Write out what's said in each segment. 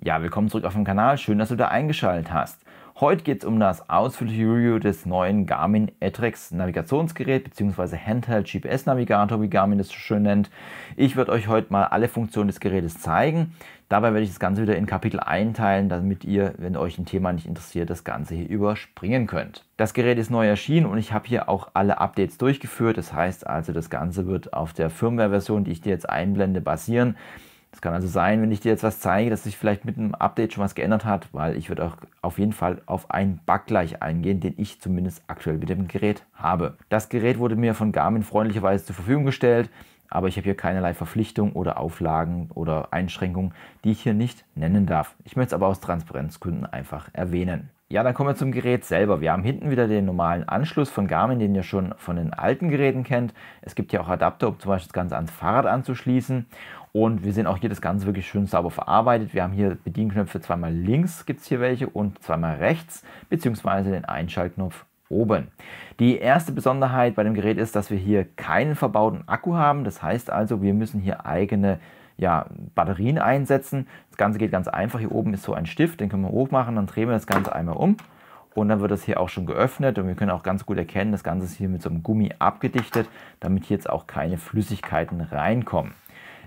Ja, willkommen zurück auf dem Kanal. Schön, dass du da eingeschaltet hast. Heute geht es um das ausführliche Review des neuen Garmin Etrex Navigationsgerät bzw. Handheld GPS Navigator, wie Garmin das so schön nennt. Ich werde euch heute mal alle Funktionen des Gerätes zeigen. Dabei werde ich das Ganze wieder in Kapitel einteilen, damit ihr, wenn euch ein Thema nicht interessiert, das Ganze hier überspringen könnt. Das Gerät ist neu erschienen und ich habe hier auch alle Updates durchgeführt. Das heißt also, das Ganze wird auf der Firmware-Version, die ich dir jetzt einblende, basieren. Es kann also sein, wenn ich dir jetzt was zeige, dass sich vielleicht mit einem Update schon was geändert hat, weil ich würde auch auf jeden Fall auf einen Bug gleich eingehen, den ich zumindest aktuell mit dem Gerät habe. Das Gerät wurde mir von Garmin freundlicherweise zur Verfügung gestellt, aber ich habe hier keinerlei Verpflichtung oder Auflagen oder Einschränkungen, die ich hier nicht nennen darf. Ich möchte es aber aus Transparenzgründen einfach erwähnen. Ja, dann kommen wir zum Gerät selber. Wir haben hinten wieder den normalen Anschluss von Garmin, den ihr schon von den alten Geräten kennt. Es gibt ja auch Adapter, um zum Beispiel das Ganze ans Fahrrad anzuschließen. Und wir sehen auch hier das Ganze wirklich schön sauber verarbeitet. Wir haben hier Bedienknöpfe, zweimal links gibt es hier welche und zweimal rechts, beziehungsweise den Einschaltknopf oben. Die erste Besonderheit bei dem Gerät ist, dass wir hier keinen verbauten Akku haben. Das heißt also, wir müssen hier eigene Batterien einsetzen. Das Ganze geht ganz einfach. Hier oben ist so ein Stift, den können wir hochmachen, dann drehen wir das Ganze einmal um. Und dann wird das hier auch schon geöffnet und wir können auch ganz gut erkennen, das Ganze ist hier mit so einem Gummi abgedichtet, damit hier jetzt auch keine Flüssigkeiten reinkommen.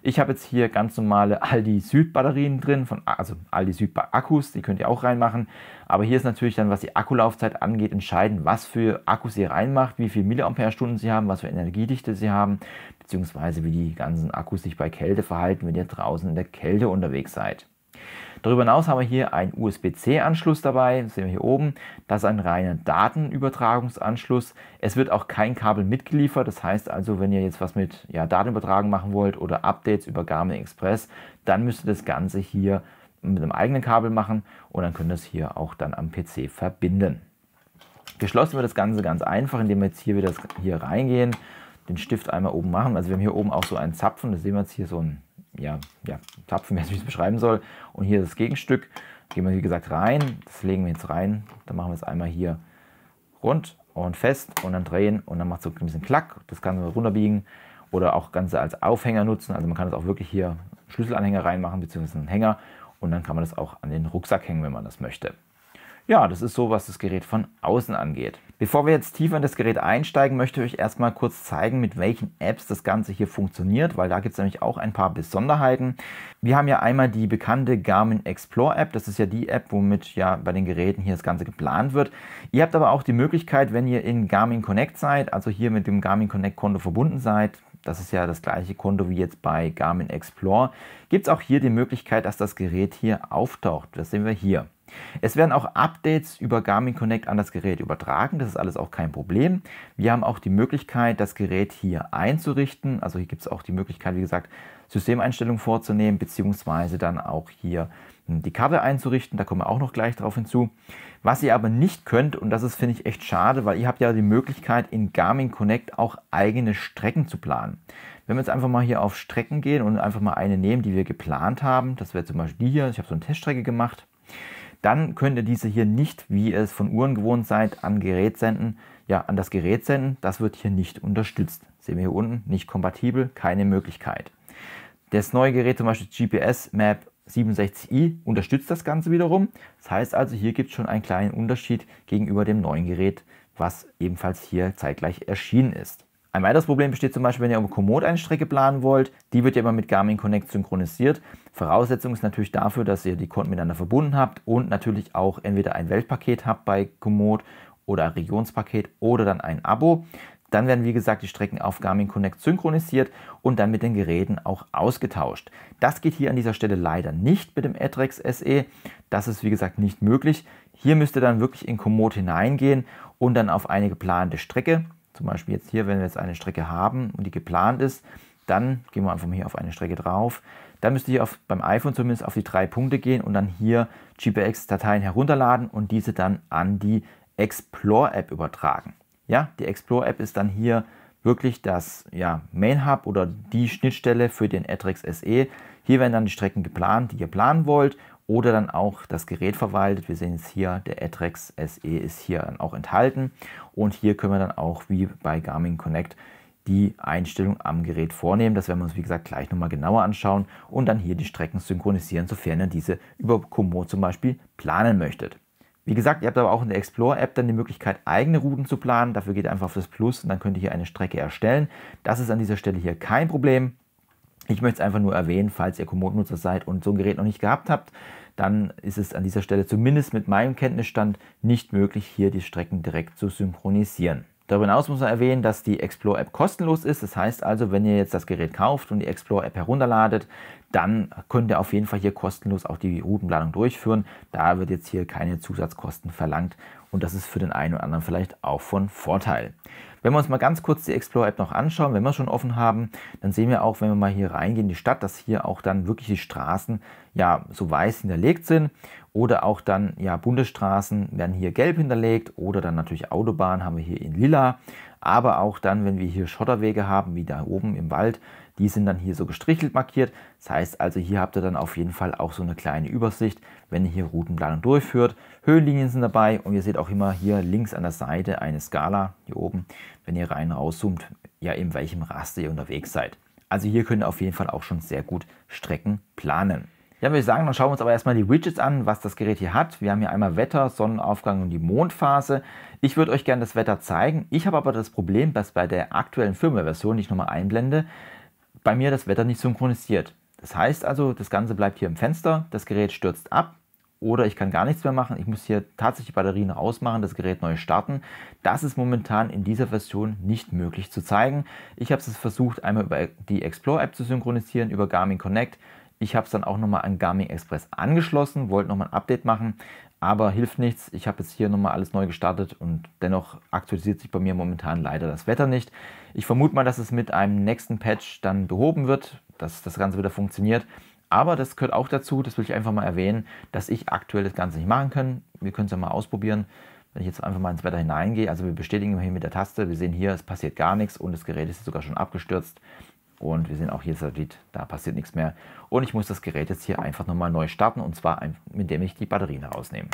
Ich habe jetzt hier ganz normale Aldi Süd Batterien drin, also Aldi Süd Akkus, die könnt ihr auch reinmachen. Aber hier ist natürlich dann, was die Akkulaufzeit angeht, entscheidend, was für Akkus ihr reinmacht, wie viel Milliampere-Stunden sie haben, was für Energiedichte sie haben, beziehungsweise wie die ganzen Akkus sich bei Kälte verhalten, wenn ihr draußen in der Kälte unterwegs seid. Darüber hinaus haben wir hier einen USB-C-Anschluss dabei, das sehen wir hier oben. Das ist ein reiner Datenübertragungsanschluss. Es wird auch kein Kabel mitgeliefert, das heißt also, wenn ihr jetzt was mit Datenübertragung machen wollt oder Updates über Garmin Express, dann müsst ihr das Ganze hier mit einem eigenen Kabel machen und dann könnt ihr das hier auch dann am PC verbinden. Geschlossen wird das Ganze ganz einfach, indem wir jetzt hier wieder hier reingehen, den Stift einmal oben machen. Also wir haben hier oben auch so einen Zapfen, das sehen wir jetzt hier so ein Zapfen, wie ich es beschreiben soll. Und hier das Gegenstück. Gehen wir wie gesagt rein. Das legen wir jetzt rein. Dann machen wir es einmal hier rund und fest und dann drehen und dann macht es so ein bisschen Klack. Das kann man runterbiegen oder auch Ganze als Aufhänger nutzen. Also man kann das auch wirklich hier Schlüsselanhänger reinmachen bzw. einen Hänger und dann kann man das auch an den Rucksack hängen, wenn man das möchte. Ja, das ist so, was das Gerät von außen angeht. Bevor wir jetzt tiefer in das Gerät einsteigen, möchte ich euch erstmal kurz zeigen, mit welchen Apps das Ganze hier funktioniert, weil da gibt es nämlich auch ein paar Besonderheiten. Wir haben ja einmal die bekannte Garmin Explore App, das ist ja die App, womit ja bei den Geräten hier das Ganze geplant wird. Ihr habt aber auch die Möglichkeit, wenn ihr in Garmin Connect seid, also hier mit dem Garmin Connect Konto verbunden seid, das ist ja das gleiche Konto wie jetzt bei Garmin Explore, gibt es auch hier die Möglichkeit, dass das Gerät hier auftaucht. Das sehen wir hier. Es werden auch Updates über Garmin Connect an das Gerät übertragen, das ist alles auch kein Problem. Wir haben auch die Möglichkeit, das Gerät hier einzurichten, also hier gibt es auch die Möglichkeit, wie gesagt, Systemeinstellungen vorzunehmen, beziehungsweise dann auch hier die Karte einzurichten, da kommen wir auch noch gleich drauf hinzu. Was ihr aber nicht könnt, und das ist, finde ich, echt schade, weil ihr habt ja die Möglichkeit, in Garmin Connect auch eigene Strecken zu planen. Wenn wir jetzt einfach mal hier auf Strecken gehen und einfach mal eine nehmen, die wir geplant haben, das wäre zum Beispiel die hier, ich habe so eine Teststrecke gemacht, dann könnt ihr diese hier nicht, wie ihr es von Uhren gewohnt seid, an das Gerät senden. Das wird hier nicht unterstützt. Sehen wir hier unten, nicht kompatibel, keine Möglichkeit. Das neue Gerät, zum Beispiel GPS Map 67i, unterstützt das Ganze wiederum. Das heißt also, hier gibt es schon einen kleinen Unterschied gegenüber dem neuen Gerät, was ebenfalls hier zeitgleich erschienen ist. Ein weiteres Problem besteht zum Beispiel, wenn ihr über Komoot eine Strecke planen wollt. Die wird ja immer mit Garmin Connect synchronisiert. Voraussetzung ist natürlich dafür, dass ihr die Konten miteinander verbunden habt und natürlich auch entweder ein Weltpaket habt bei Komoot oder ein Regionspaket oder dann ein Abo. Dann werden, wie gesagt, die Strecken auf Garmin Connect synchronisiert und dann mit den Geräten auch ausgetauscht. Das geht hier an dieser Stelle leider nicht mit dem Etrex SE. Das ist, wie gesagt, nicht möglich. Hier müsst ihr dann wirklich in Komoot hineingehen und dann auf eine geplante Strecke, zum Beispiel jetzt hier, wenn wir jetzt eine Strecke haben und die geplant ist, dann gehen wir einfach mal hier auf eine Strecke drauf. Dann müsst ihr beim iPhone zumindest auf die 3 Punkte gehen und dann hier GPX-Dateien herunterladen und diese dann an die Explore-App übertragen. Ja, die Explore-App ist dann hier wirklich das Main Hub oder die Schnittstelle für den Etrex SE. Hier werden dann die Strecken geplant, die ihr planen wollt oder dann auch das Gerät verwaltet. Wir sehen jetzt hier, der Etrex SE ist hier dann auch enthalten und hier können wir dann auch wie bei Garmin Connect die Einstellung am Gerät vornehmen. Das werden wir uns, wie gesagt, gleich nochmal genauer anschauen und dann hier die Strecken synchronisieren, sofern ihr diese über Komoot zum Beispiel planen möchtet. Wie gesagt, ihr habt aber auch in der Explore-App dann die Möglichkeit, eigene Routen zu planen. Dafür geht ihr einfach auf das Plus und dann könnt ihr hier eine Strecke erstellen. Das ist an dieser Stelle hier kein Problem. Ich möchte es einfach nur erwähnen, falls ihr Komoot-Nutzer seid und so ein Gerät noch nicht gehabt habt, dann ist es an dieser Stelle zumindest mit meinem Kenntnisstand nicht möglich, hier die Strecken direkt zu synchronisieren. Darüber hinaus muss man erwähnen, dass die Explore-App kostenlos ist. Das heißt also, wenn ihr jetzt das Gerät kauft und die Explore-App herunterladet, dann könnt ihr auf jeden Fall hier kostenlos auch die Routenplanung durchführen. Da wird jetzt hier keine Zusatzkosten verlangt und das ist für den einen oder anderen vielleicht auch von Vorteil. Wenn wir uns mal ganz kurz die Explore-App noch anschauen, wenn wir schon offen haben, dann sehen wir auch, wenn wir mal hier reingehen in die Stadt, dass hier auch dann wirklich die Straßen ja so weiß hinterlegt sind oder auch dann ja Bundesstraßen werden hier gelb hinterlegt oder dann natürlich Autobahnen haben wir hier in lila, aber auch dann, wenn wir hier Schotterwege haben, wie da oben im Wald, die sind dann hier so gestrichelt markiert. Das heißt also, hier habt ihr dann auf jeden Fall auch so eine kleine Übersicht, wenn ihr hier Routenplanung durchführt. Höhenlinien sind dabei und ihr seht auch immer hier links an der Seite eine Skala, hier oben, wenn ihr rein rauszoomt, ja in welchem Raster ihr unterwegs seid. Also hier könnt ihr auf jeden Fall auch schon sehr gut Strecken planen. Ja, würde ich sagen, dann schauen wir uns aber erstmal die Widgets an, was das Gerät hier hat. Wir haben hier einmal Wetter, Sonnenaufgang und die Mondphase. Ich würde euch gerne das Wetter zeigen. Ich habe aber das Problem, dass bei der aktuellen Firmware-Version, die ich nochmal einblende, bei mir das Wetter nicht synchronisiert. Das heißt also, das Ganze bleibt hier im Fenster, das Gerät stürzt ab oder ich kann gar nichts mehr machen. Ich muss hier tatsächlich die Batterien rausmachen, das Gerät neu starten. Das ist momentan in dieser Version nicht möglich zu zeigen. Ich habe es versucht, einmal über die Explore-App zu synchronisieren, über Garmin Connect. Ich habe es dann auch nochmal an Garmin Express angeschlossen, wollte nochmal ein Update machen, aber hilft nichts. Ich habe jetzt hier nochmal alles neu gestartet und dennoch aktualisiert sich bei mir momentan leider das Wetter nicht. Ich vermute mal, dass es mit einem nächsten Patch dann behoben wird, dass das Ganze wieder funktioniert. Aber das gehört auch dazu, das will ich einfach mal erwähnen, dass ich aktuell das Ganze nicht machen kann. Wir können es ja mal ausprobieren. Wenn ich jetzt einfach mal ins Wetter hineingehe, also wir bestätigen hier mit der Taste, wir sehen hier, es passiert gar nichts und das Gerät ist sogar schon abgestürzt. Und wir sehen auch hier Satellit, da passiert nichts mehr. Und ich muss das Gerät jetzt hier einfach nochmal neu starten und zwar indem ich die Batterien herausnehme.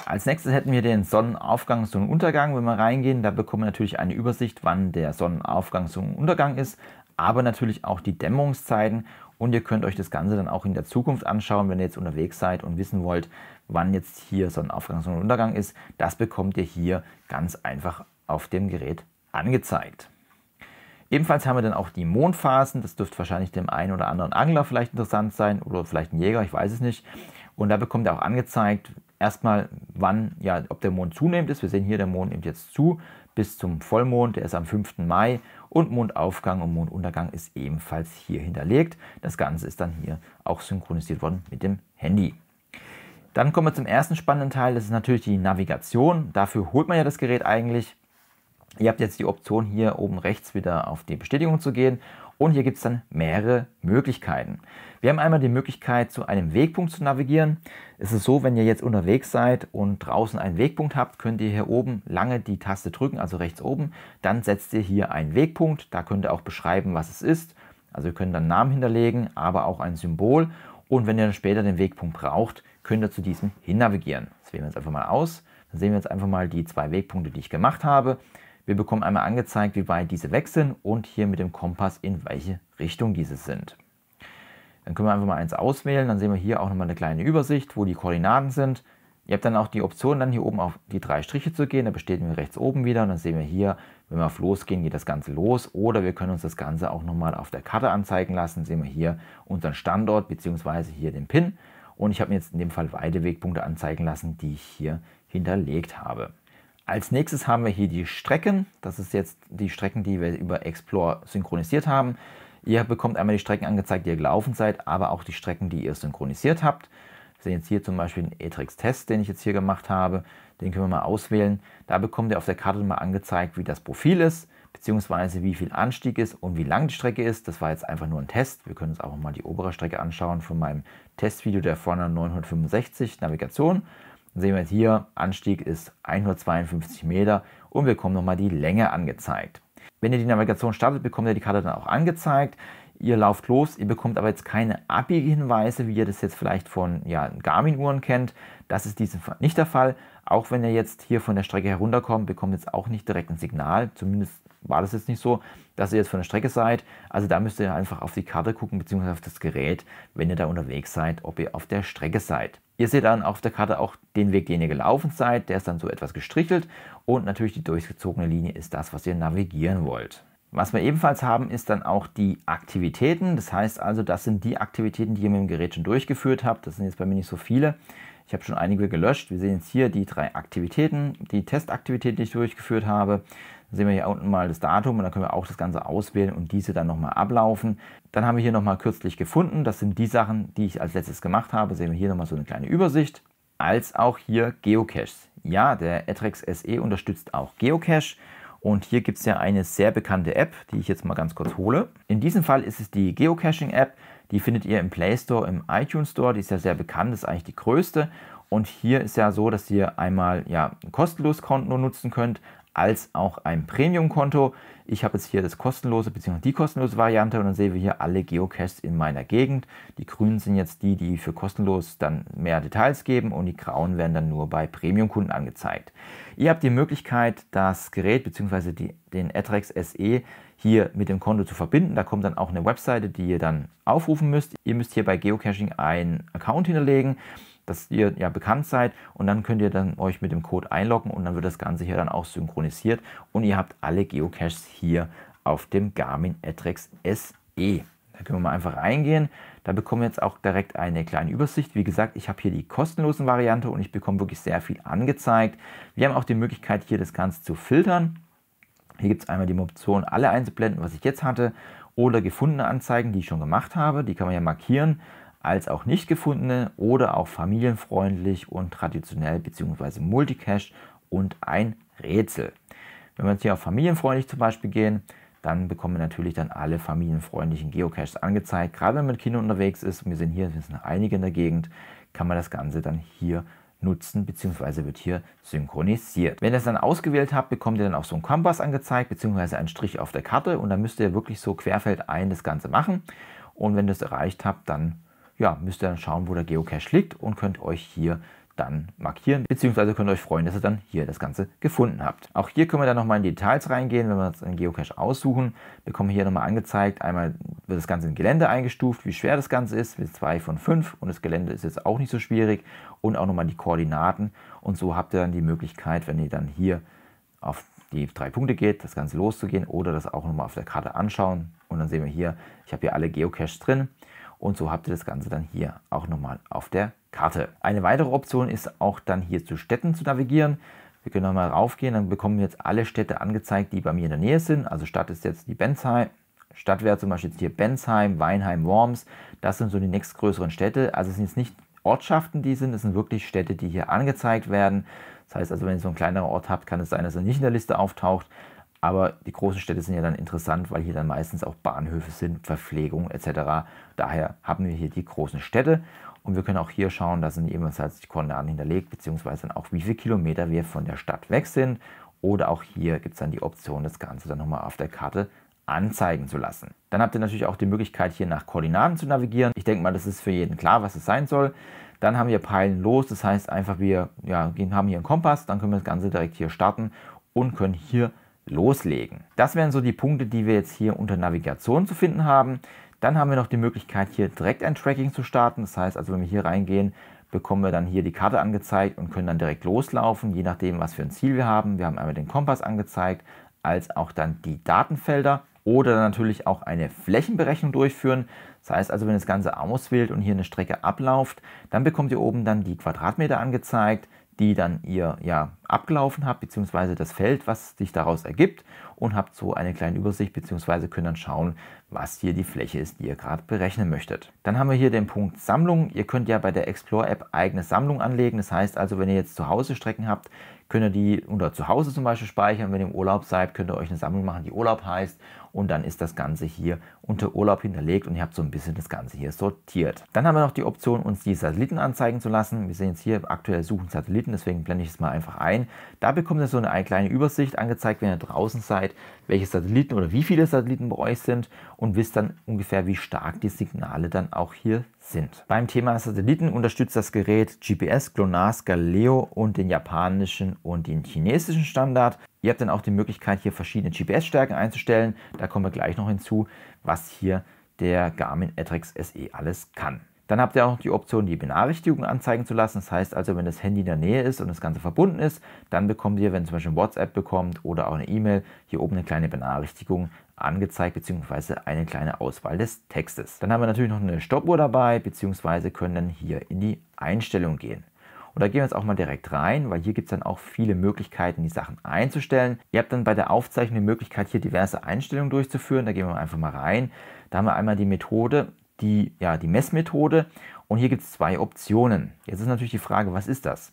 Als nächstes hätten wir den Sonnenaufgang, Sonnenuntergang. Wenn wir reingehen, da bekommen wir natürlich eine Übersicht, wann der Sonnenaufgang, Sonnenuntergang ist, aber natürlich auch die Dämmerungszeiten. Und ihr könnt euch das Ganze dann auch in der Zukunft anschauen, wenn ihr jetzt unterwegs seid und wissen wollt, wann jetzt hier Sonnenaufgang, Sonnenuntergang ist. Das bekommt ihr hier ganz einfach auf dem Gerät angezeigt. Ebenfalls haben wir dann auch die Mondphasen. Das dürfte wahrscheinlich dem einen oder anderen Angler vielleicht interessant sein oder vielleicht ein Jäger, ich weiß es nicht. Und da bekommt ihr auch angezeigt, erstmal wann, ja, ob der Mond zunehmend ist. Wir sehen hier, der Mond nimmt jetzt zu bis zum Vollmond, der ist am 5. Mai und Mondaufgang und Monduntergang ist ebenfalls hier hinterlegt. Das Ganze ist dann hier auch synchronisiert worden mit dem Handy. Dann kommen wir zum ersten spannenden Teil, das ist natürlich die Navigation. Dafür holt man ja das Gerät eigentlich. Ihr habt jetzt die Option hier oben rechts wieder auf die Bestätigung zu gehen und hier gibt es dann mehrere Möglichkeiten. Wir haben einmal die Möglichkeit, zu einem Wegpunkt zu navigieren. Es ist so, wenn ihr jetzt unterwegs seid und draußen einen Wegpunkt habt, könnt ihr hier oben lange die Taste drücken, also rechts oben. Dann setzt ihr hier einen Wegpunkt, da könnt ihr auch beschreiben, was es ist. Also ihr könnt dann einen Namen hinterlegen, aber auch ein Symbol. Und wenn ihr dann später den Wegpunkt braucht, könnt ihr zu diesem hin navigieren. Das wählen wir jetzt einfach mal aus. Dann sehen wir jetzt einfach mal die 2 Wegpunkte, die ich gemacht habe. Wir bekommen einmal angezeigt, wie weit diese weg sind und hier mit dem Kompass, in welche Richtung diese sind. Dann können wir einfach mal eins auswählen, dann sehen wir hier auch nochmal eine kleine Übersicht, wo die Koordinaten sind. Ihr habt dann auch die Option, dann hier oben auf die 3 Striche zu gehen, da bestätigen wir rechts oben wieder und dann sehen wir hier, wenn wir auf Losgehen, geht das Ganze los oder wir können uns das Ganze auch nochmal auf der Karte anzeigen lassen, sehen wir hier unseren Standort bzw. hier den PIN und ich habe mir jetzt in dem Fall beide Wegpunkte anzeigen lassen, die ich hier hinterlegt habe. Als nächstes haben wir hier die Strecken. Das ist jetzt die Strecken, die wir über Explore synchronisiert haben. Ihr bekommt einmal die Strecken angezeigt, die ihr gelaufen seid, aber auch die Strecken, die ihr synchronisiert habt. Wir sehen jetzt hier zum Beispiel den Etrex-Test, den ich jetzt hier gemacht habe. Den können wir mal auswählen. Da bekommt ihr auf der Karte mal angezeigt, wie das Profil ist, beziehungsweise wie viel Anstieg ist und wie lang die Strecke ist. Das war jetzt einfach nur ein Test. Wir können uns auch mal die obere Strecke anschauen von meinem Testvideo der Forerunner 965 Navigation. Dann sehen wir jetzt hier, Anstieg ist 152 Meter und wir bekommen nochmal die Länge angezeigt. Wenn ihr die Navigation startet, bekommt ihr die Karte dann auch angezeigt. Ihr lauft los, ihr bekommt aber jetzt keine Abbiegehinweise, wie ihr das jetzt vielleicht von Garmin-Uhren kennt. Das ist in diesem Fall nicht der Fall. Auch wenn ihr jetzt hier von der Strecke herunterkommt, bekommt ihr jetzt auch nicht direkt ein Signal. Zumindest war das jetzt nicht so, dass ihr jetzt von der Strecke seid. Also da müsst ihr einfach auf die Karte gucken, beziehungsweise auf das Gerät, wenn ihr da unterwegs seid, ob ihr auf der Strecke seid. Ihr seht dann auf der Karte auch den Weg, den ihr gelaufen seid. Der ist dann so etwas gestrichelt und natürlich die durchgezogene Linie ist das, was ihr navigieren wollt. Was wir ebenfalls haben, ist dann auch die Aktivitäten. Das heißt also, das sind die Aktivitäten, die ihr mit dem Gerät schon durchgeführt habt. Das sind jetzt bei mir nicht so viele. Ich habe schon einige gelöscht. Wir sehen jetzt hier die 3 Aktivitäten, die Testaktivitäten, die ich durchgeführt habe. Dann sehen wir hier unten mal das Datum und dann können wir auch das Ganze auswählen und diese dann nochmal ablaufen. Dann haben wir hier nochmal kürzlich gefunden. Das sind die Sachen, die ich als letztes gemacht habe. Sehen wir hier nochmal so eine kleine Übersicht. Als auch hier Geocaches. Ja, der Etrex SE unterstützt auch Geocache. Und hier gibt es ja eine sehr bekannte App, die ich jetzt mal ganz kurz hole. In diesem Fall ist es die Geocaching-App. Die findet ihr im Play Store, im iTunes Store. Die ist ja sehr bekannt, ist eigentlich die größte. Und hier ist ja so, dass ihr einmal ein kostenloses Konto nutzen könnt, als auch ein Premium-Konto. Ich habe jetzt hier das kostenlose bzw. die kostenlose Variante und dann sehen wir hier alle Geocaches in meiner Gegend. Die grünen sind jetzt die, die für kostenlos dann mehr Details geben und die grauen werden dann nur bei Premium-Kunden angezeigt. Ihr habt die Möglichkeit, das Gerät bzw. den Etrex SE hier mit dem Konto zu verbinden. Da kommt dann auch eine Webseite, die ihr dann aufrufen müsst. Ihr müsst hier bei Geocaching einen Account hinterlegen, dass ihr ja bekannt seid und dann könnt ihr dann euch mit dem Code einloggen und dann wird das Ganze hier dann auch synchronisiert und ihr habt alle Geocaches hier auf dem Garmin Etrex SE. Da können wir mal einfach reingehen. Da bekommen wir jetzt auch direkt eine kleine Übersicht. Wie gesagt, ich habe hier die kostenlosen Variante und ich bekomme wirklich sehr viel angezeigt. Wir haben auch die Möglichkeit, hier das Ganze zu filtern. Hier gibt es einmal die Option, alle einzublenden, was ich jetzt hatte, oder gefundene Anzeigen, die ich schon gemacht habe. Die kann man ja markieren, als auch nicht gefundene oder auch familienfreundlich und traditionell bzw. Multicache und ein Rätsel. Wenn wir jetzt hier auf familienfreundlich zum Beispiel gehen, dann bekommen wir natürlich dann alle familienfreundlichen Geocaches angezeigt. Gerade wenn man mit Kindern unterwegs ist, wir sind einige in der Gegend, kann man das Ganze dann hier nutzen bzw. wird hier synchronisiert. Wenn ihr es dann ausgewählt habt, bekommt ihr dann auch so einen Kompass angezeigt bzw. einen Strich auf der Karte und dann müsst ihr wirklich so querfeldein das Ganze machen und wenn ihr es erreicht habt, dann müsst ihr dann schauen, wo der Geocache liegt und könnt euch hier dann markieren, beziehungsweise könnt ihr euch freuen, dass ihr dann hier das Ganze gefunden habt. Auch hier können wir dann nochmal in die Details reingehen. Wenn wir jetzt einen Geocache aussuchen, bekommen wir hier nochmal angezeigt, einmal wird das Ganze in Gelände eingestuft, wie schwer das Ganze ist, mit 2 von 5 und das Gelände ist jetzt auch nicht so schwierig und auch nochmal die Koordinaten und so habt ihr dann die Möglichkeit, wenn ihr dann hier auf die 3 Punkte geht, das Ganze loszugehen oder das auch nochmal auf der Karte anschauen und dann sehen wir hier, ich habe hier alle Geocaches drin. Und so habt ihr das Ganze dann hier auch nochmal auf der Karte. Eine weitere Option ist auch dann hier zu Städten zu navigieren. Wir können nochmal raufgehen, dann bekommen wir jetzt alle Städte angezeigt, die bei mir in der Nähe sind. Also Stadt ist jetzt die Bensheim. Stadt wäre zum Beispiel jetzt hier Bensheim, Weinheim, Worms. Das sind so die nächstgrößeren Städte. Also es sind jetzt nicht Ortschaften, die sind, es sind wirklich Städte, die hier angezeigt werden. Das heißt also, wenn ihr so einen kleineren Ort habt, kann es sein, dass er nicht in der Liste auftaucht. Aber die großen Städte sind ja dann interessant, weil hier dann meistens auch Bahnhöfe sind, Verpflegung etc. Daher haben wir hier die großen Städte und wir können auch hier schauen, da sind ebenfalls die Koordinaten hinterlegt, beziehungsweise dann auch wie viele Kilometer wir von der Stadt weg sind. Oder auch hier gibt es dann die Option, das Ganze dann nochmal auf der Karte anzeigen zu lassen. Dann habt ihr natürlich auch die Möglichkeit, hier nach Koordinaten zu navigieren. Ich denke mal, das ist für jeden klar, was es sein soll. Dann haben wir Peilen los, das heißt einfach, wir haben hier einen Kompass, dann können wir das Ganze direkt hier starten und können hier loslegen. Das wären so die Punkte, die wir jetzt hier unter Navigation zu finden haben. Dann haben wir noch die Möglichkeit, hier direkt ein Tracking zu starten. Das heißt also, wenn wir hier reingehen, bekommen wir dann hier die Karte angezeigt und können dann direkt loslaufen, je nachdem, was für ein Ziel wir haben. Wir haben einmal den Kompass angezeigt, als auch dann die Datenfelder oder natürlich auch eine Flächenberechnung durchführen. Das heißt also, wenn ihr das Ganze auswählt und hier eine Strecke ablauft, dann bekommt ihr oben dann die Quadratmeter angezeigt, die dann ihr abgelaufen habt, beziehungsweise das Feld, was sich daraus ergibt und habt so eine kleine Übersicht, beziehungsweise könnt dann schauen, was hier die Fläche ist, die ihr gerade berechnen möchtet. Dann haben wir hier den Punkt Sammlung. Ihr könnt ja bei der Explore-App eigene Sammlung anlegen. Das heißt also, wenn ihr jetzt zu Hause Strecken habt, könnt ihr die unter zu Hause zum Beispiel speichern. Wenn ihr im Urlaub seid, könnt ihr euch eine Sammlung machen, die Urlaub heißt. Und dann ist das Ganze hier unter Urlaub hinterlegt und ihr habt so ein bisschen das Ganze hier sortiert. Dann haben wir noch die Option, uns die Satelliten anzeigen zu lassen. Wir sehen jetzt hier aktuell suchen Satelliten, deswegen blende ich es mal einfach ein. Da bekommt ihr so eine kleine Übersicht angezeigt, wenn ihr draußen seid, welche Satelliten oder wie viele Satelliten bei euch sind und wisst dann ungefähr, wie stark die Signale dann auch hier sind. Beim Thema Satelliten unterstützt das Gerät GPS, GLONASS, Galileo und den japanischen und den chinesischen Standard. Ihr habt dann auch die Möglichkeit, hier verschiedene GPS-Stärken einzustellen. Da kommen wir gleich noch hinzu, was hier der Garmin Etrex SE alles kann. Dann habt ihr auch die Option, die Benachrichtigungen anzeigen zu lassen. Das heißt also, wenn das Handy in der Nähe ist und das Ganze verbunden ist, dann bekommt ihr, wenn ihr zum Beispiel ein WhatsApp bekommt oder auch eine E-Mail, hier oben eine kleine Benachrichtigung angezeigt bzw. eine kleine Auswahl des Textes. Dann haben wir natürlich noch eine Stoppuhr dabei bzw. können dann hier in die Einstellung gehen. Und da gehen wir jetzt auch mal direkt rein, weil hier gibt es dann auch viele Möglichkeiten, die Sachen einzustellen. Ihr habt dann bei der Aufzeichnung die Möglichkeit, hier diverse Einstellungen durchzuführen. Da gehen wir einfach mal rein. Da haben wir einmal die Methode, die Messmethode, und hier gibt es zwei Optionen. Jetzt ist natürlich die Frage, was ist das?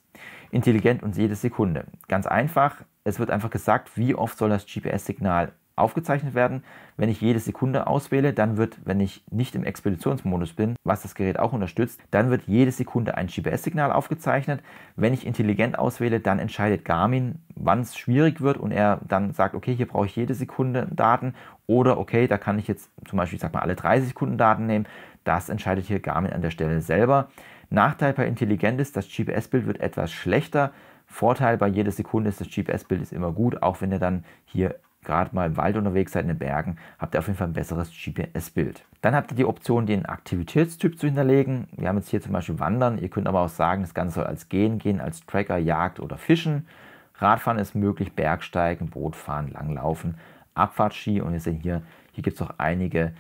Intelligent und jede Sekunde. Ganz einfach, es wird einfach gesagt, wie oft soll das GPS-Signal aufgezeichnet werden. Wenn ich jede Sekunde auswähle, dann wird, wenn ich nicht im Expeditionsmodus bin, was das Gerät auch unterstützt, dann wird jede Sekunde ein GPS-Signal aufgezeichnet. Wenn ich intelligent auswähle, dann entscheidet Garmin, wann es schwierig wird und er dann sagt, okay, hier brauche ich jede Sekunde Daten oder okay, da kann ich jetzt zum Beispiel, ich sag mal, alle 30 Sekunden Daten nehmen. Das entscheidet hier Garmin an der Stelle selber. Nachteil bei intelligent ist, das GPS-Bild wird etwas schlechter. Vorteil bei jeder Sekunde ist, das GPS-Bild ist immer gut, auch wenn ihr dann hier gerade mal im Wald unterwegs seid, in den Bergen, habt ihr auf jeden Fall ein besseres GPS-Bild. Dann habt ihr die Option, den Aktivitätstyp zu hinterlegen. Wir haben jetzt hier zum Beispiel Wandern. Ihr könnt aber auch sagen, das Ganze soll als Gehen gehen, als Tracker, Jagd oder Fischen. Radfahren ist möglich, Bergsteigen, Bootfahren, Langlaufen, Abfahrtski. Und wir sehen hier gibt es auch einige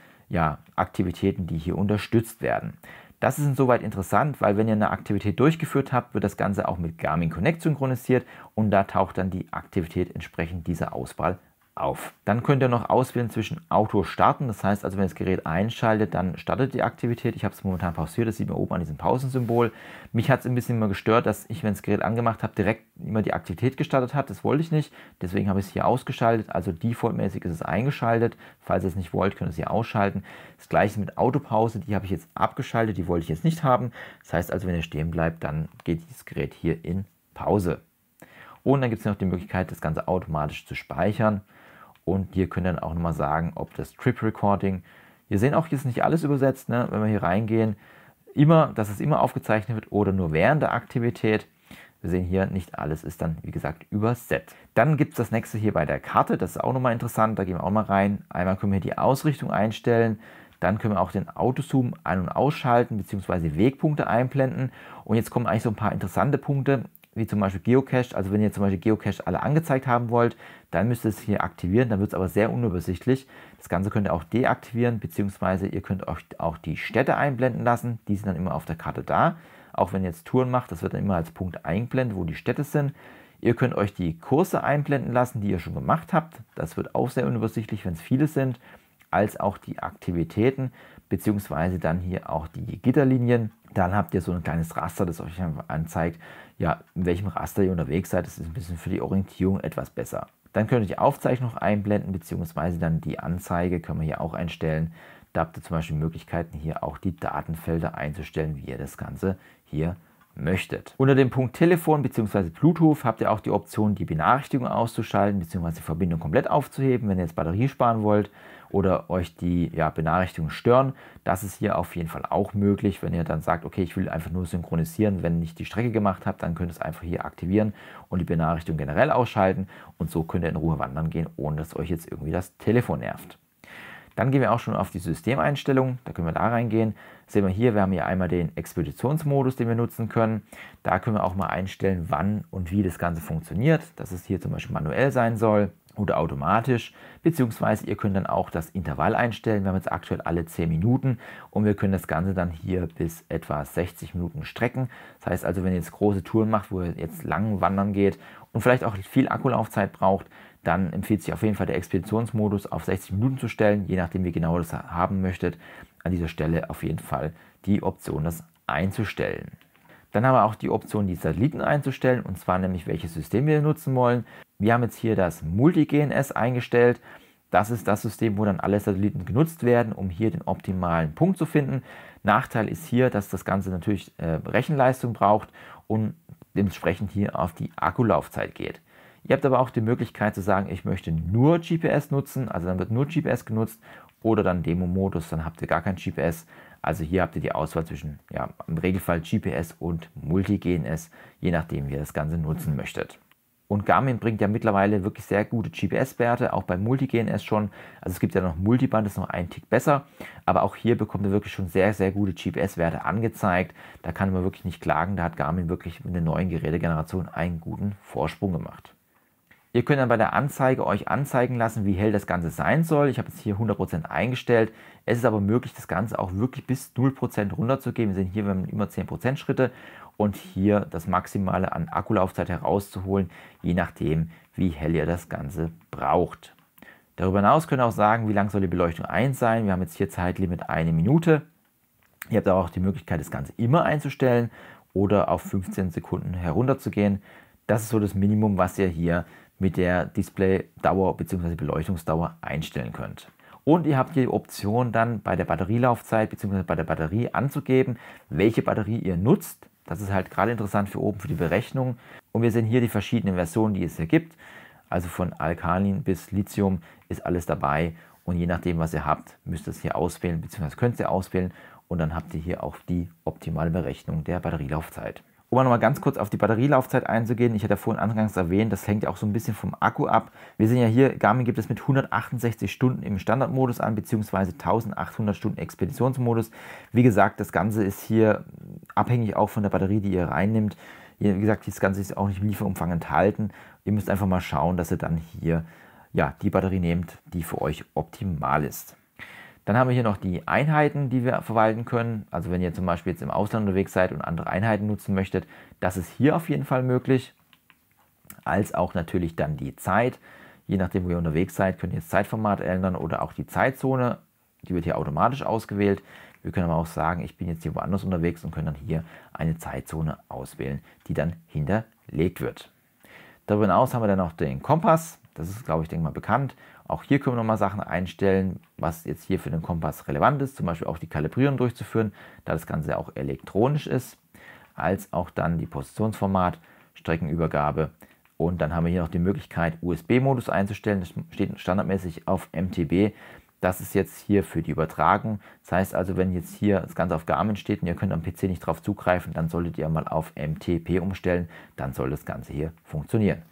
Aktivitäten, die hier unterstützt werden. Das ist insoweit interessant, weil wenn ihr eine Aktivität durchgeführt habt, wird das Ganze auch mit Garmin Connect synchronisiert und da taucht dann die Aktivität entsprechend dieser Auswahl auf. Dann könnt ihr noch auswählen zwischen Auto starten, das heißt also, wenn ihr das Gerät einschaltet, dann startet die Aktivität. Ich habe es momentan pausiert, das sieht man oben an diesem Pausensymbol. Mich hat es ein bisschen immer gestört, dass ich, wenn das Gerät angemacht habe, direkt immer die Aktivität gestartet hat. Das wollte ich nicht, deswegen habe ich es hier ausgeschaltet. Also defaultmäßig ist es eingeschaltet. Falls ihr es nicht wollt, könnt ihr es hier ausschalten. Das gleiche mit Autopause, die habe ich jetzt abgeschaltet, die wollte ich jetzt nicht haben. Das heißt also, wenn ihr stehen bleibt, dann geht dieses Gerät hier in Pause. Und dann gibt es noch die Möglichkeit, das Ganze automatisch zu speichern. Und hier könnt ihr dann auch nochmal sagen, ob das Trip Recording, wir sehen auch, hier ist nicht alles übersetzt, ne? Wenn wir hier reingehen, dass es immer aufgezeichnet wird oder nur während der Aktivität. Wir sehen hier, nicht alles ist dann, wie gesagt, übersetzt. Dann gibt es das nächste hier bei der Karte, das ist auch nochmal interessant, da gehen wir auch mal rein. Einmal können wir hier die Ausrichtung einstellen, dann können wir auch den Autozoom ein- und ausschalten, beziehungsweise Wegpunkte einblenden. Und jetzt kommen eigentlich so ein paar interessante Punkte, wie zum Beispiel Geocache. Also wenn ihr zum Beispiel Geocache alle angezeigt haben wollt, dann müsst ihr es hier aktivieren, dann wird es aber sehr unübersichtlich. Das Ganze könnt ihr auch deaktivieren, beziehungsweise ihr könnt euch auch die Städte einblenden lassen, die sind dann immer auf der Karte da. Auch wenn ihr jetzt Touren macht, das wird dann immer als Punkt eingeblendet, wo die Städte sind. Ihr könnt euch die Kurse einblenden lassen, die ihr schon gemacht habt. Das wird auch sehr unübersichtlich, wenn es viele sind, als auch die Aktivitäten, beziehungsweise dann hier auch die Gitterlinien. Dann habt ihr so ein kleines Raster, das euch anzeigt, ja, in welchem Raster ihr unterwegs seid. Das ist ein bisschen für die Orientierung etwas besser. Dann könnt ihr die Aufzeichnung einblenden, beziehungsweise dann die Anzeige können wir hier auch einstellen. Da habt ihr zum Beispiel Möglichkeiten, hier auch die Datenfelder einzustellen, wie ihr das Ganze hier möchtet. Unter dem Punkt Telefon bzw. Bluetooth habt ihr auch die Option, die Benachrichtigung auszuschalten bzw. die Verbindung komplett aufzuheben, wenn ihr jetzt Batterie sparen wollt oder euch die Benachrichtigungen stören. Das ist hier auf jeden Fall auch möglich, wenn ihr dann sagt, okay, ich will einfach nur synchronisieren, wenn ich die Strecke gemacht habe, dann könnt ihr es einfach hier aktivieren und die Benachrichtigung generell ausschalten und so könnt ihr in Ruhe wandern gehen, ohne dass euch jetzt irgendwie das Telefon nervt. Dann gehen wir auch schon auf die Systemeinstellungen, da können wir da reingehen. Sehen wir hier, wir haben hier einmal den Expeditionsmodus, den wir nutzen können. Da können wir auch mal einstellen, wann und wie das Ganze funktioniert, dass es hier zum Beispiel manuell sein soll oder automatisch, beziehungsweise ihr könnt dann auch das Intervall einstellen. Wir haben jetzt aktuell alle 10 Minuten und wir können das Ganze dann hier bis etwa 60 Minuten strecken. Das heißt also, wenn ihr jetzt große Touren macht, wo ihr jetzt lang wandern geht und vielleicht auch viel Akkulaufzeit braucht, dann empfiehlt sich auf jeden Fall der Expeditionsmodus auf 60 Minuten zu stellen, je nachdem wie genau das haben möchtet. An dieser Stelle auf jeden Fall die Option, das einzustellen. Dann haben wir auch die Option, die Satelliten einzustellen, und zwar nämlich, welches System wir nutzen wollen. Wir haben jetzt hier das Multi-GNS eingestellt. Das ist das System, wo dann alle Satelliten genutzt werden, um hier den optimalen Punkt zu finden. Nachteil ist hier, dass das Ganze natürlich Rechenleistung braucht und dementsprechend hier auf die Akkulaufzeit geht. Ihr habt aber auch die Möglichkeit zu sagen, ich möchte nur GPS nutzen, also dann wird nur GPS genutzt, oder dann Demo-Modus, dann habt ihr gar kein GPS. Also hier habt ihr die Auswahl zwischen, im Regelfall GPS und Multi-GNS, je nachdem, wie ihr das Ganze nutzen möchtet. Und Garmin bringt ja mittlerweile wirklich sehr gute GPS-Werte, auch beim Multi-GNS schon. Also es gibt ja noch Multiband, das ist noch einen Tick besser. Aber auch hier bekommt er wirklich schon sehr, sehr gute GPS-Werte angezeigt. Da kann man wirklich nicht klagen. Da hat Garmin wirklich mit der neuen Gerätegeneration einen guten Vorsprung gemacht. Ihr könnt dann bei der Anzeige euch anzeigen lassen, wie hell das Ganze sein soll. Ich habe jetzt hier 100% eingestellt. Es ist aber möglich, das Ganze auch wirklich bis 0% runterzugehen. Wir sehen hier, wir haben immer 10% Schritte und hier das Maximale an Akkulaufzeit herauszuholen, je nachdem, wie hell ihr das Ganze braucht. Darüber hinaus könnt ihr auch sagen, wie lang soll die Beleuchtung sein. Wir haben jetzt hier Zeitlimit 1 Minute. Ihr habt auch die Möglichkeit, das Ganze immer einzustellen oder auf 15 Sekunden herunterzugehen. Das ist so das Minimum, was ihr hier mit der Displaydauer bzw. Beleuchtungsdauer einstellen könnt. Und ihr habt hier die Option dann bei der Batterielaufzeit bzw. bei der Batterie anzugeben, welche Batterie ihr nutzt. Das ist halt gerade interessant für oben für die Berechnung. Und wir sehen hier die verschiedenen Versionen, die es hier gibt. Also von Alkalin bis Lithium ist alles dabei. Und je nachdem, was ihr habt, müsst ihr es hier auswählen bzw. könnt ihr auswählen. Und dann habt ihr hier auch die optimale Berechnung der Batterielaufzeit. Um noch mal ganz kurz auf die Batterielaufzeit einzugehen, ich hatte ja vorhin anfangs erwähnt, das hängt ja auch so ein bisschen vom Akku ab. Wir sehen ja hier, Garmin gibt es mit 168 Stunden im Standardmodus an, beziehungsweise 1800 Stunden Expeditionsmodus. Wie gesagt, das Ganze ist hier abhängig auch von der Batterie, die ihr reinnimmt. Wie gesagt, das Ganze ist auch nicht im Lieferumfang enthalten. Ihr müsst einfach mal schauen, dass ihr dann hier ja, die Batterie nehmt, die für euch optimal ist. Dann haben wir hier noch die Einheiten, die wir verwalten können. Also wenn ihr zum Beispiel jetzt im Ausland unterwegs seid und andere Einheiten nutzen möchtet, das ist hier auf jeden Fall möglich. Als auch natürlich dann die Zeit. Je nachdem, wo ihr unterwegs seid, könnt ihr das Zeitformat ändern oder auch die Zeitzone. Die wird hier automatisch ausgewählt. Wir können aber auch sagen, ich bin jetzt hier woanders unterwegs und können dann hier eine Zeitzone auswählen, die dann hinterlegt wird. Darüber hinaus haben wir dann noch den Kompass. Das ist, glaube ich, denke mal bekannt. Auch hier können wir nochmal Sachen einstellen, was jetzt hier für den Kompass relevant ist. Zum Beispiel auch die Kalibrierung durchzuführen, da das Ganze auch elektronisch ist. Als auch dann die Positionsformat, Streckenübergabe. Und dann haben wir hier noch die Möglichkeit, USB-Modus einzustellen. Das steht standardmäßig auf MTB. Das ist jetzt hier für die Übertragung. Das heißt also, wenn jetzt hier das Ganze auf Garmin steht und ihr könnt am PC nicht drauf zugreifen, dann solltet ihr mal auf MTP umstellen. Dann soll das Ganze hier funktionieren.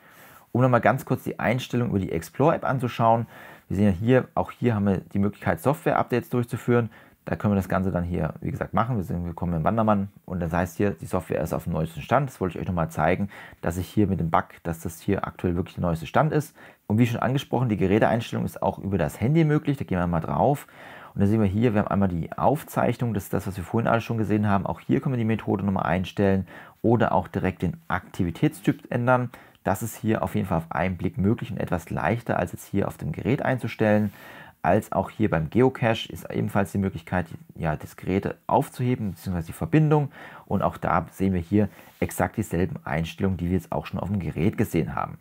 Um nochmal ganz kurz die Einstellung über die Explore-App anzuschauen. Wir sehen ja hier, auch hier haben wir die Möglichkeit, Software-Updates durchzuführen. Da können wir das Ganze dann hier, wie gesagt, machen. Wir kommen im Wandermann und das heißt hier, die Software ist auf dem neuesten Stand. Das wollte ich euch nochmal zeigen, dass ich hier mit dem Bug, dass das hier aktuell wirklich der neueste Stand ist. Und wie schon angesprochen, die Geräteeinstellung ist auch über das Handy möglich. Da gehen wir mal drauf. Und da sehen wir hier, wir haben einmal die Aufzeichnung, das ist das, was wir vorhin alle schon gesehen haben. Auch hier können wir die Methode nochmal einstellen oder auch direkt den Aktivitätstyp ändern. Das ist hier auf jeden Fall auf einen Blick möglich und etwas leichter als jetzt hier auf dem Gerät einzustellen. Als auch hier beim Geocache ist ebenfalls die Möglichkeit, ja, das Gerät aufzuheben bzw. die Verbindung. Und auch da sehen wir hier exakt dieselben Einstellungen, die wir jetzt auch schon auf dem Gerät gesehen haben.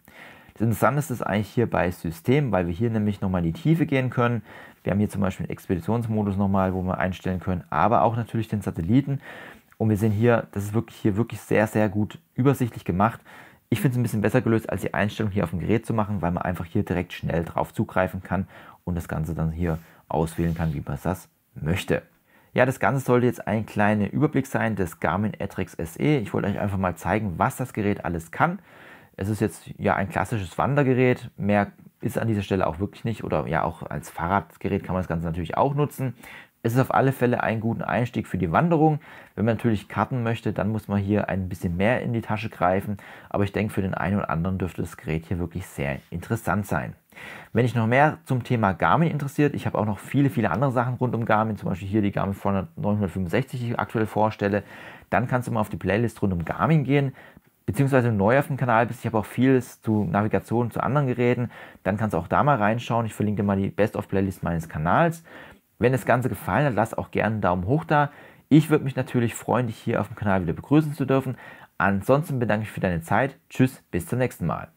Das Interessante ist eigentlich hier bei System, weil wir hier nämlich nochmal in die Tiefe gehen können. Wir haben hier zum Beispiel den Expeditionsmodus nochmal, wo wir einstellen können, aber auch natürlich den Satelliten. Und wir sehen hier, das ist wirklich sehr, sehr gut übersichtlich gemacht. Ich finde es ein bisschen besser gelöst, als die Einstellung hier auf dem Gerät zu machen, weil man einfach hier direkt schnell drauf zugreifen kann und das Ganze dann hier auswählen kann, wie man das möchte. Ja, das Ganze sollte jetzt ein kleiner Überblick sein des Garmin Etrex SE. Ich wollte euch einfach mal zeigen, was das Gerät alles kann. Es ist jetzt ja ein klassisches Wandergerät, mehr ist an dieser Stelle auch wirklich nicht, oder ja, auch als Fahrradgerät kann man das Ganze natürlich auch nutzen. Es ist auf alle Fälle ein guter Einstieg für die Wanderung. Wenn man natürlich karten möchte, dann muss man hier ein bisschen mehr in die Tasche greifen. Aber ich denke, für den einen oder anderen dürfte das Gerät hier wirklich sehr interessant sein. Wenn dich noch mehr zum Thema Garmin interessiert, ich habe auch noch viele andere Sachen rund um Garmin, zum Beispiel hier die Garmin 965, die ich aktuell vorstelle, dann kannst du mal auf die Playlist rund um Garmin gehen, beziehungsweise neu auf dem Kanal bist. Ich habe auch vieles zu Navigation, zu anderen Geräten, dann kannst du auch da mal reinschauen. Ich verlinke dir mal die Best-of-Playlist meines Kanals. Wenn das Ganze gefallen hat, lass auch gerne einen Daumen hoch da. Ich würde mich natürlich freuen, dich hier auf dem Kanal wieder begrüßen zu dürfen. Ansonsten bedanke ich mich für deine Zeit. Tschüss, bis zum nächsten Mal.